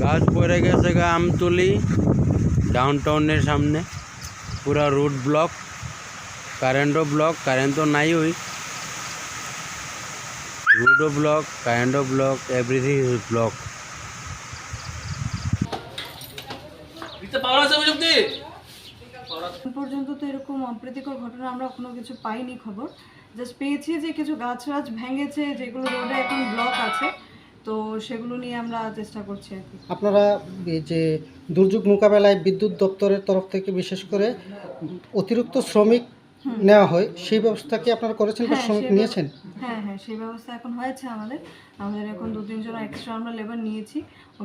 গাছ পড়ে গেছে গা আমতলি ডাউনটাউনের সামনে, পুরা রোড ব্লক, কারেন্টও ব্লক, কারেন্ট তো নাই ওই রোডও ব্লক, কারেন্টও ব্লক, এভরিথিং ইজ ব্লক। পর্যন্ত তো এরকম অপ্রীতিকর ঘটনা আমরা কোনো কিছু পাইনি খবর, জাস্ট পেয়েছি যে কিছু গাছ ভেঙেছে যেগুলো রোডে এখন ব্লক আছে, তো সেগুলো নিয়ে আমরা চেষ্টা করছি আর কি। আপনারা এই যে দুর্যোগ মোকাবেলায় বিদ্যুৎ দপ্তরের তরফ থেকে বিশেষ করে অতিরিক্ত শ্রমিক নেওয়া হয়, সেই ব্যবস্থা কি আপনারা করেছেন বা শ্রমিক নিয়েছেন? হ্যাঁ, সেই ব্যবস্থা এখন হয়েছে আমাদের এখন 2-3 জন এক্সট্রা আমরা লেবার নিয়েছি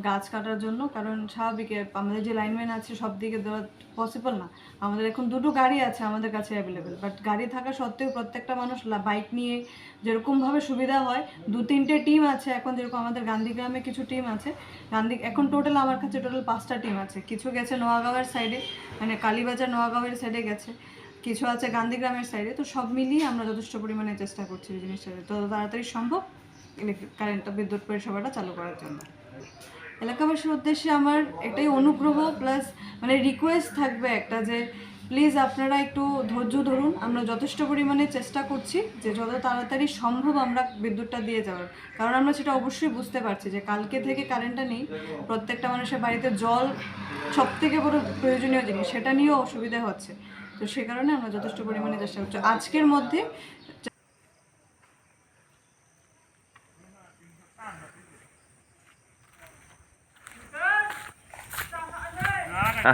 গাছ কাটার জন্য, কারণ স্বাভাবিক আমাদের যে লাইনম্যান আছে সব দিকে দেওয়া পসিবল না। আমাদের এখন 2টো গাড়ি আছে আমাদের কাছে অ্যাভেলেবেল, বাট গাড়ি থাকা সত্ত্বেও প্রত্যেকটা মানুষ বাইক নিয়ে যেরকমভাবে সুবিধা হয়, 2-3টে টিম আছে এখন, যেরকম আমাদের গান্ধীগ্রামে কিছু টিম আছে, এখন টোটাল আমার কাছে 5টা টিম আছে। কিছু গেছে নোয়াগাঁওয়ের সাইডে, মানে কালীবাজার নোয়াগাঁওয়ের সাইডে গেছে, কিছু আছে গান্ধীগ্রামের সাইডে, তো সব মিলিয়ে আমরা যথেষ্ট পরিমাণে চেষ্টা করছি এই জিনিসটা যত তাড়াতাড়ি সম্ভব বিদ্যুৎ পরিষেবাটা চালু করার জন্য। এলাকাবাসীর উদ্দেশ্যে আমার এটাই অনুগ্রহ প্লাস মানে রিকোয়েস্ট থাকবে একটা, যে প্লিজ আপনারা একটু ধৈর্য ধরুন, আমরা যথেষ্ট পরিমাণে চেষ্টা করছি যে যত তাড়াতাড়ি সম্ভব আমরা বিদ্যুৎটা দিয়ে যাওয়ার, কারণ আমরা সেটা অবশ্যই বুঝতে পারছি যে কালকে থেকে কারেন্টটা নেই, প্রত্যেকটা মানুষের বাড়িতে জল সবথেকে বড় প্রয়োজনীয় জিনিস, সেটা নিয়েও অসুবিধা হচ্ছে, তো সে কারণে আমরা যথেষ্ট পরিমাণে চেষ্টা করছি আজকের মধ্যে।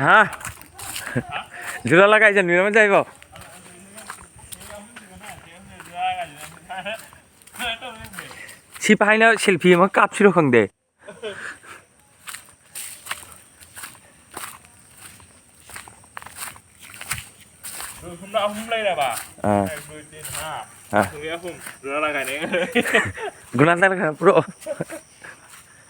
হ্যাঁ জোড়া লাগাইছেন নিরামে যাইব সিপাহাই না শিল্পী আমার কাপ শিরোখন দে গুণাল পুরো